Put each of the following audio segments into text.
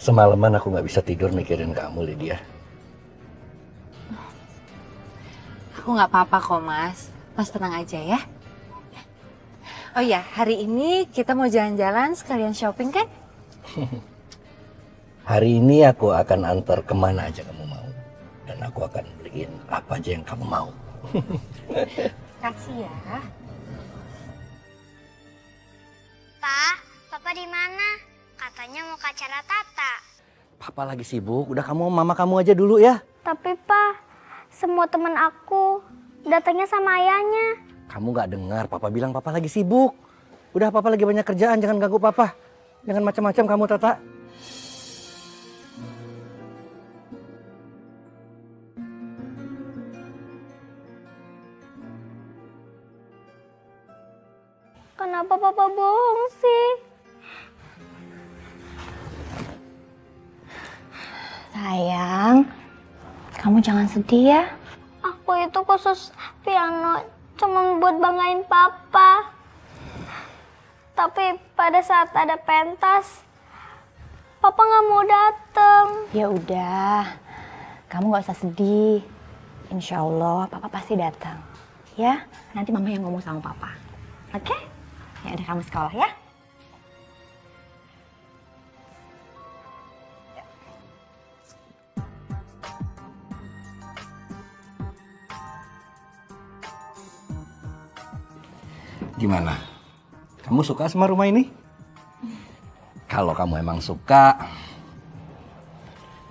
Semalaman aku nggak bisa tidur mikirin kamu, Lydia. Aku nggak apa-apa kok, Mas. Mas tenang aja ya. Oh ya, hari ini kita mau jalan-jalan sekalian shopping kan? Hari ini aku akan antar kemana aja kamu mau. Dan aku akan beliin apa aja yang kamu mau. Kasih ya. Pa, Papa di mana? Katanya mau ke acara Tata. Papa lagi sibuk, udah kamu mama kamu aja dulu ya. Tapi Pa, semua teman aku datangnya sama ayahnya. Kamu nggak dengar, papa bilang papa lagi sibuk. Udah papa lagi banyak kerjaan, jangan ganggu papa. Jangan macam-macam kamu, Tata. Kenapa Papa bohong sih? Sayang, kamu jangan sedih ya. Aku itu khusus piano cuma buat banggain Papa. Tapi pada saat ada pentas, Papa nggak mau datang. Ya udah, kamu nggak usah sedih. Insya Allah Papa pasti datang. Ya, nanti Mama yang ngomong sama Papa. Oke? Ya udah kamu sekolah ya. Gimana? Kamu suka sama rumah ini? Kalau kamu emang suka,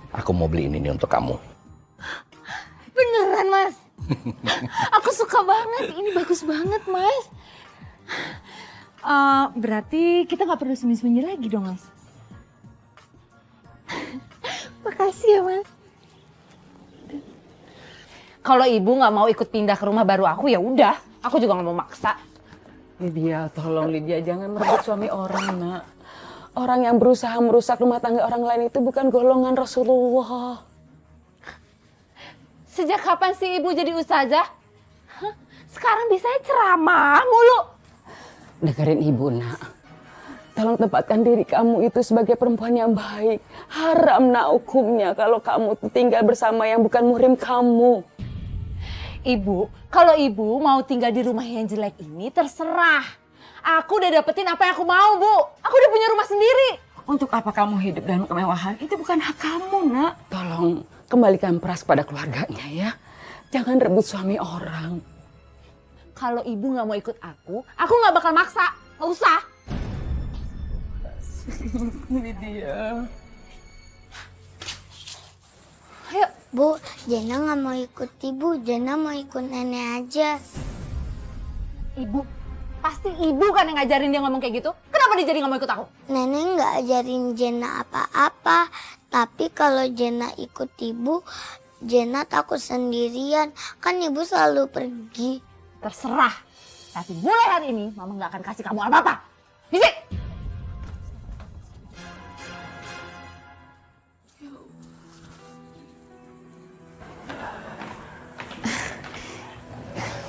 aku mau beliin ini untuk kamu. Beneran, Mas? Aku suka banget. Ini bagus banget, Mas. Berarti kita nggak perlu sembunyi-sembunyi lagi dong, Mas. Makasih ya, Mas. Kalau ibu nggak mau ikut pindah ke rumah baru aku, ya udah. Aku juga nggak mau maksa. Lydia, tolong Lydia, jangan merebut suami orang, nak. Orang yang berusaha merusak rumah tangga orang lain itu bukan golongan Rasulullah. Sejak kapan sih ibu jadi ustazah? Hah? Sekarang bisa ceramah mulu. Dengerin ibu, nak. Tolong tempatkan diri kamu itu sebagai perempuan yang baik. Haram, nak, hukumnya kalau kamu tinggal bersama yang bukan muhrim kamu. Ibu, kalau ibu mau tinggal di rumah yang jelek ini terserah. Aku udah dapetin apa yang aku mau, Bu. Aku udah punya rumah sendiri. Untuk apa kamu hidup dalam kemewahan? Itu bukan hak kamu, nak. Tolong kembalikan peras pada keluarganya ya. Jangan rebut suami orang. Kalau ibu nggak mau ikut aku nggak bakal maksa. Nggak usah. Lydia. Ayo. Bu, Jena nggak mau ikut ibu. Jena mau ikut nenek aja. Ibu, pasti ibu kan yang ngajarin dia ngomong kayak gitu. Kenapa dia jadi nggak mau ikut aku? Nenek nggak ajarin Jena apa-apa. Tapi kalau Jena ikut ibu, Jena takut sendirian. Kan ibu selalu pergi. Terserah. Tapi mulai hari ini mama nggak akan kasih kamu apa-apa. Bisik!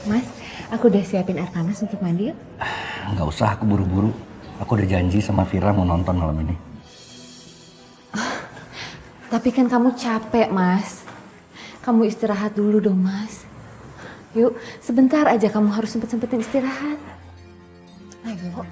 Mas, aku udah siapin air panas untuk mandi yuk. Nggak usah, aku buru-buru. Aku udah janji sama Vira mau nonton malam ini. Tapi kan kamu capek, Mas. Kamu istirahat dulu dong, Mas. Yuk, sebentar aja kamu harus sempet-sempetin istirahat. Ayo.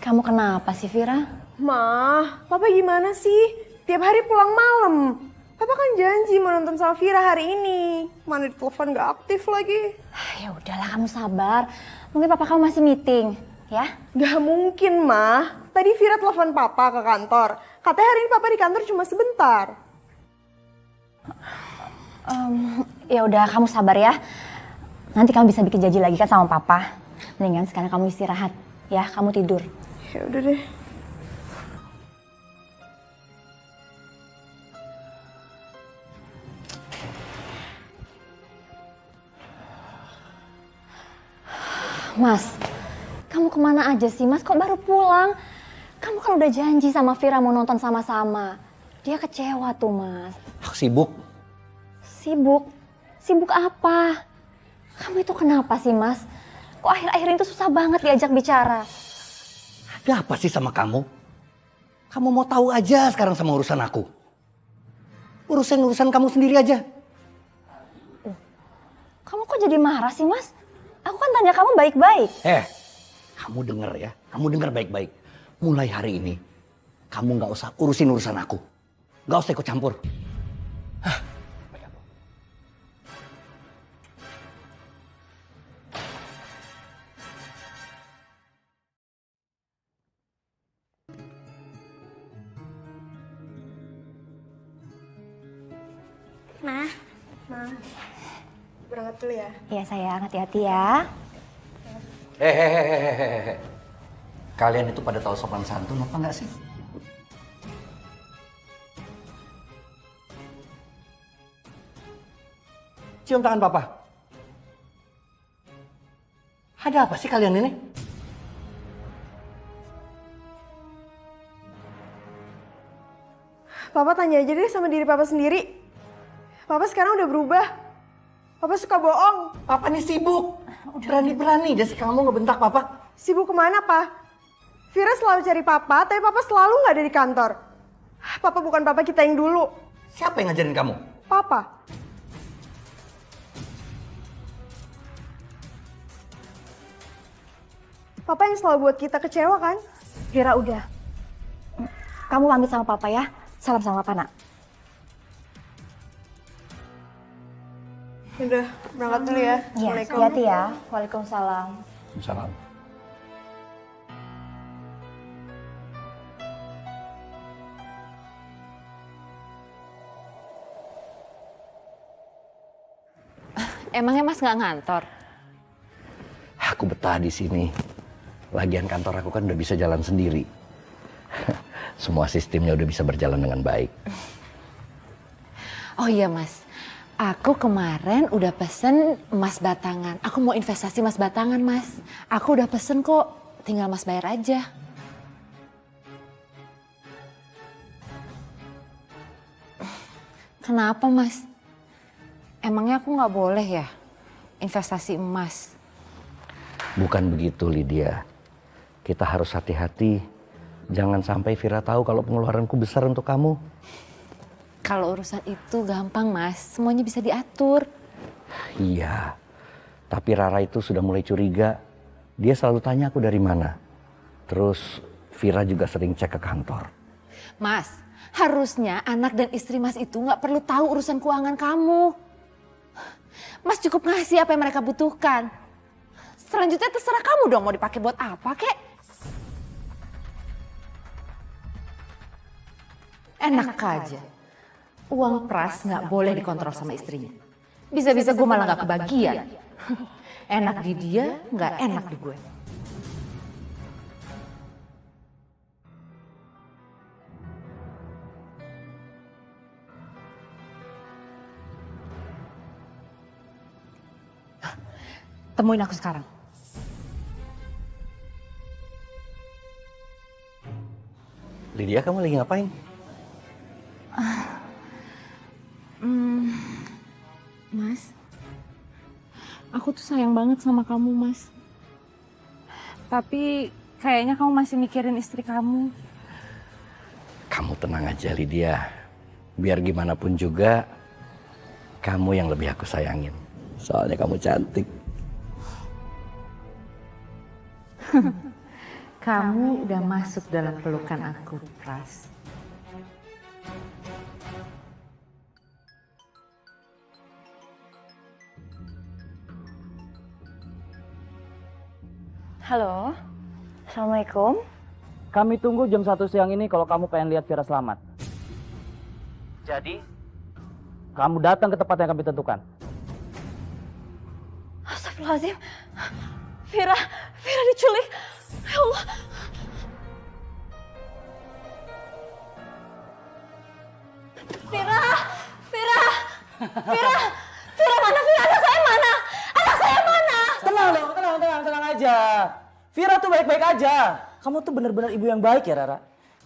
Kamu kenapa sih, Vira? Ma, Papa gimana sih? Tiap hari pulang malam. Papa kan janji mau nonton sama Vira hari ini. Mana di telepon gak aktif lagi. Ya udahlah, kamu sabar. Mungkin Papa kamu masih meeting, ya? Gak mungkin, Ma. Tadi Vira telepon Papa ke kantor. Katanya hari ini Papa di kantor cuma sebentar. Ya udah, kamu sabar ya. Nanti kamu bisa bikin janji lagi kan sama Papa. Mendingan sekarang kamu istirahat, ya? Kamu tidur. Ya udah deh. Mas, kamu kemana aja sih Mas? Kok baru pulang? Kamu kan udah janji sama Vira mau nonton sama-sama. Dia kecewa tuh Mas. Aku sibuk. Sibuk? Sibuk apa? Kamu itu kenapa sih Mas? Kok akhir-akhir ini tuh susah banget diajak bicara? Ada apa sih sama kamu? Kamu mau tahu aja sekarang sama urusan aku. Urusan kamu sendiri aja. Kamu kok jadi marah sih Mas? Aku kan tanya kamu baik-baik. Kamu denger ya. Kamu denger baik-baik. Mulai hari ini, kamu gak usah urusin urusan aku. Gak usah ikut campur. Ma, Berangkat dulu ya. Iya sayang, hati-hati ya. Hehehe. Kalian itu pada tahu sopan santun apa nggak sih? Cium tangan papa. Ada apa sih kalian ini? Papa tanya aja deh sama diri Papa sendiri. Papa sekarang udah berubah. Papa suka bohong. Papa nih sibuk. Berani-berani Jessica kamu ngebentak papa. Sibuk kemana, Pa? Vira selalu cari Papa, tapi Papa selalu nggak ada di kantor. Papa bukan Papa kita yang dulu. Siapa yang ngajarin kamu? Papa. Papa yang selalu buat kita kecewa kan? Vira udah. Kamu pamit sama papa ya. Salam sama papa nak. Udah, berangkat dulu ya. Iya, hati-hati ya. Waalaikumsalam. Salam. Emangnya Mas nggak ngantor? Aku betah di sini. Lagian kantor aku kan udah bisa jalan sendiri. Semua sistemnya udah bisa berjalan dengan baik. Oh iya Mas, aku kemarin udah pesen emas batangan. Aku mau investasi emas batangan Mas. Aku udah pesen kok, tinggal Mas bayar aja. Kenapa Mas? Emangnya aku nggak boleh ya investasi emas? Bukan begitu Lydia. Kita harus hati-hati. Jangan sampai Vira tahu kalau pengeluaranku besar untuk kamu. Kalau urusan itu gampang Mas, semuanya bisa diatur. Iya, tapi Rara itu sudah mulai curiga. Dia selalu tanya aku dari mana. Terus Vira juga sering cek ke kantor. Mas, harusnya anak dan istri Mas itu nggak perlu tahu urusan keuangan kamu. Mas cukup ngasih apa yang mereka butuhkan. Selanjutnya terserah kamu dong mau dipakai buat apa kek. Enak aja. Uang pras nggak boleh dikontrol sama istrinya. Bisa-bisa gue malah nggak kebagian. Enak di dia, nggak enak di gue. Temuin aku sekarang. Lydia, kamu lagi ngapain? Mas, aku tuh sayang banget sama kamu, Mas. Tapi kayaknya kamu masih mikirin istri kamu. Kamu tenang aja Lydia. Biar gimana pun juga, kamu yang lebih aku sayangin. Soalnya kamu cantik. Kamu udah masuk dalam pelukan aku, Pras. Halo, Assalamualaikum. Kami tunggu jam 1 siang ini kalau kamu pengen lihat Vira selamat. Jadi, kamu datang ke tempat yang kami tentukan. Astagfirullahaladzim. Vira diculik. Ya Allah. Vira mana? Vira, anak saya mana? Anak saya mana? Tenang dong, tenang aja. aja. Vira tuh baik-baik aja. Kamu tuh bener-bener ibu yang baik ya, Rara.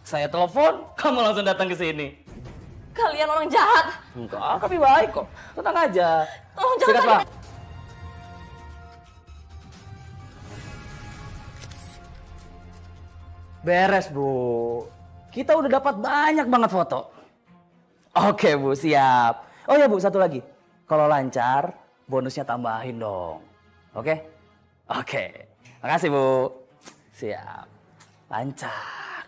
Saya telepon, kamu langsung datang ke sini. Kalian orang jahat. Enggak, kami baik kok. Tenang aja. Tolong jangan Sikat, sakit. Pak. Beres, Bu. Kita udah dapat banyak banget foto. Oke, Bu, siap. Oh ya, Bu, satu lagi. Kalau lancar, bonusnya tambahin dong. Oke? Oke. Makasih, Bu. Siap. Lancar.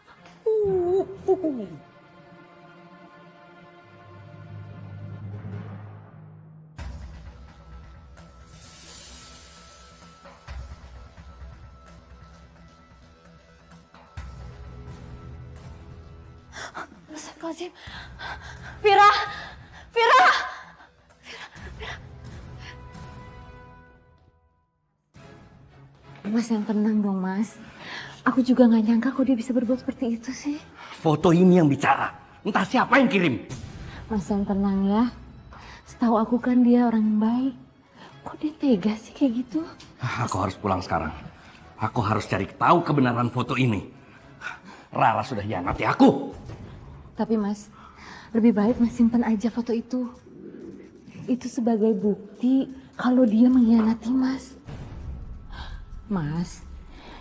Astagfirullahaladzim. Vira! Vira! Mas yang tenang dong, Mas. Aku juga nggak nyangka kok dia bisa berbuat seperti itu sih. Foto ini yang bicara. Entah siapa yang kirim. Mas yang tenang ya. Setahu aku kan dia orang yang baik. Kok dia tega sih kayak gitu? Aku harus pulang sekarang. Aku harus cari tahu kebenaran foto ini. Rara sudah hianati aku. Tapi Mas, lebih baik Mas simpan aja foto itu. Itu sebagai bukti kalau dia mengkhianati Mas. Mas,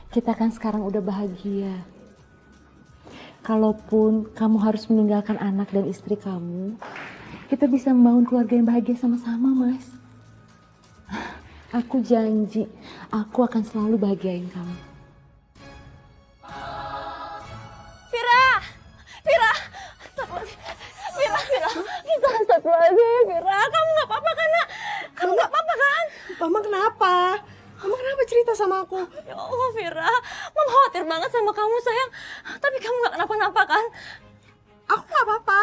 kita kan sekarang udah bahagia. Kalaupun kamu harus meninggalkan anak dan istri kamu, kita bisa membangun keluarga yang bahagia sama-sama, Mas. Aku janji, aku akan selalu bahagiain kamu. Vira! Vira! Vira, Vira! Kita astagfirullahaladzim, Vira. Kamu gak apa-apa kan, Nak? Kamu gak apa-apa kan? Mama kenapa? Mama kenapa cerita sama aku? Ya Allah, Vira. Mama khawatir banget sama kamu, sayang. Tapi kamu gak kenapa-napa kan? Aku gak apa-apa.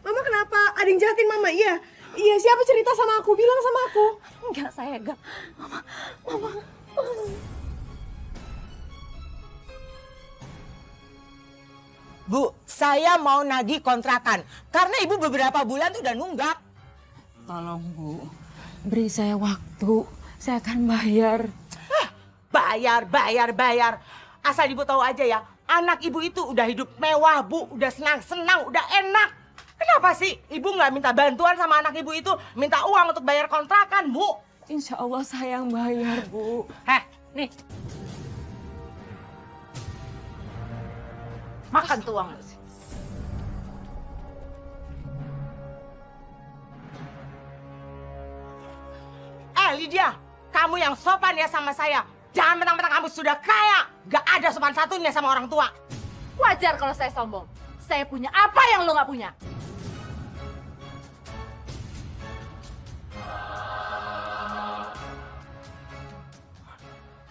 Mama kenapa? Ada yang jahatin Mama, iya? Iya, siapa cerita sama aku? Bilang sama aku. Enggak, saya enggak. Mama. Bu, saya mau nagih kontrakan. Karena ibu beberapa bulan tuh udah nunggak. Tolong Bu, beri saya waktu. Saya akan bayar. Bayar. Asal ibu tahu aja ya, anak ibu itu udah hidup mewah, Bu. Udah senang-senang, udah enak. Kenapa sih ibu nggak minta bantuan sama anak ibu itu? Minta uang untuk bayar kontrakan, Bu. Insya Allah saya yang bayar, Bu. Nih. Makan tuh uang. Lydia, kamu yang sopan ya sama saya. Jangan mentang-mentang kamu sudah kaya. Gak ada sopan satunya sama orang tua. Wajar kalau saya sombong. Saya punya apa yang lo gak punya.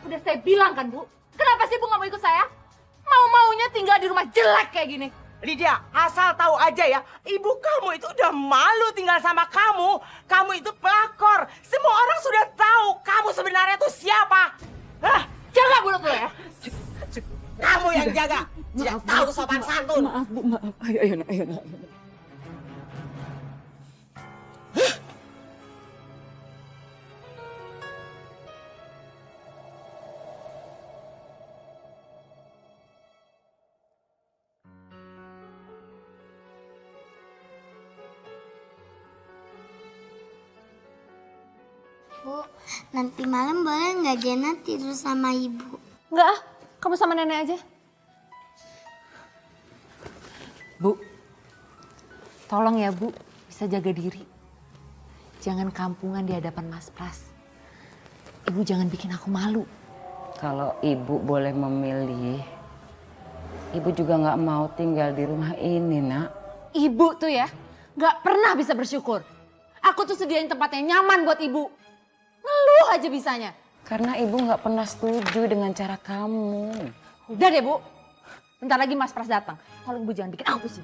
Udah saya bilang kan, Bu. Kenapa sih Bu gak mau ikut saya? Mau-maunya tinggal di rumah jelek kayak gini. Lydia, asal tahu aja ya, ibu kamu itu udah malu tinggal sama kamu. Kamu itu pelakor. Semua orang sudah tahu kamu sebenarnya tuh siapa. Hah? Jaga mulut lo ya. Kamu yang jaga. Tidak tahu sopan santun. Maaf Bu, maaf. Ayo nak. Bu, nanti malam boleh nggak Jena tidur sama ibu? Enggak, kamu sama nenek aja. Bu, tolong ya Bu, bisa jaga diri. Jangan kampungan di hadapan Mas Pras. Ibu jangan bikin aku malu. Kalau ibu boleh memilih, ibu juga nggak mau tinggal di rumah ini, nak. Ibu tuh ya, nggak pernah bisa bersyukur. Aku tuh sediain tempat yang nyaman buat ibu. Ngeluh aja bisanya. Karena ibu nggak pernah setuju dengan cara kamu. Udah deh Bu, bentar lagi Mas Pras datang. Tolong ibu jangan bikin aku pusing.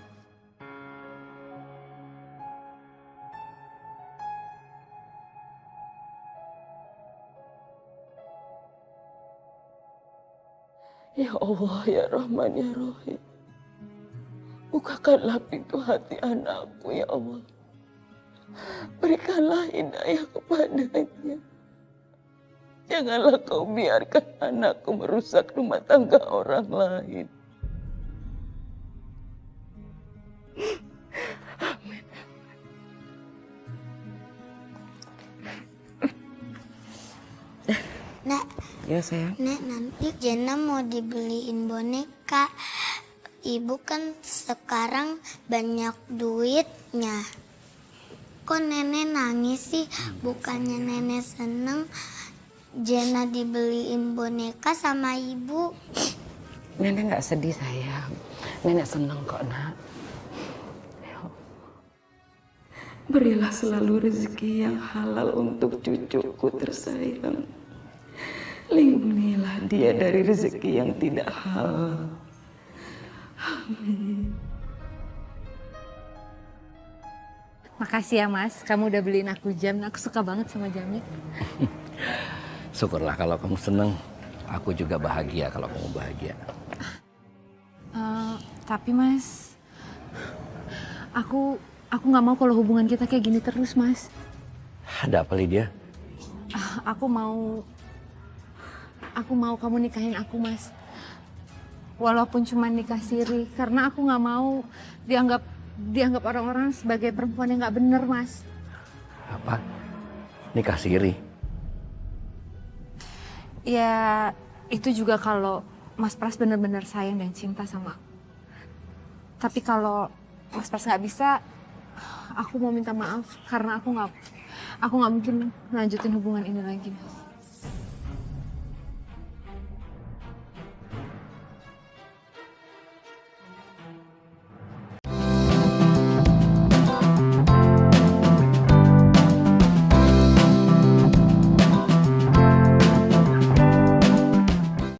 Ya Allah, ya Rahman, ya Rahim. Bukakanlah pintu hati anakku, ya Allah. Berikanlah hidayah kepadanya. Janganlah kau biarkan anakku merusak rumah tangga orang lain. Nek, Ya sayang. Nek, nanti Jena mau dibeliin boneka. Ibu kan sekarang banyak duitnya. Kok nenek nangis sih? Bukannya nenek seneng Jena dibeliin boneka sama ibu. Nenek nggak sedih sayang. Nenek senang kok nak. Berilah selalu rezeki yang halal untuk cucuku tersayang. Lindungilah dia dari rezeki yang tidak halal. Makasih ya Mas, kamu udah beliin aku jam. Aku suka banget sama jamnya. Syukurlah kalau kamu seneng. Aku juga bahagia kalau kamu bahagia. Tapi Mas, aku nggak mau kalau hubungan kita kayak gini terus Mas. Ada apa Lydia? Aku mau kamu nikahin aku Mas. Walaupun cuma nikah siri, karena aku nggak mau dianggap orang-orang sebagai perempuan yang nggak bener Mas. Apa? Nikah siri? Ya itu juga kalau Mas Pras bener-bener sayang dan cinta sama aku. Tapi kalau Mas Pras nggak bisa, aku mau minta maaf karena aku nggak mungkin lanjutin hubungan ini lagi Mas.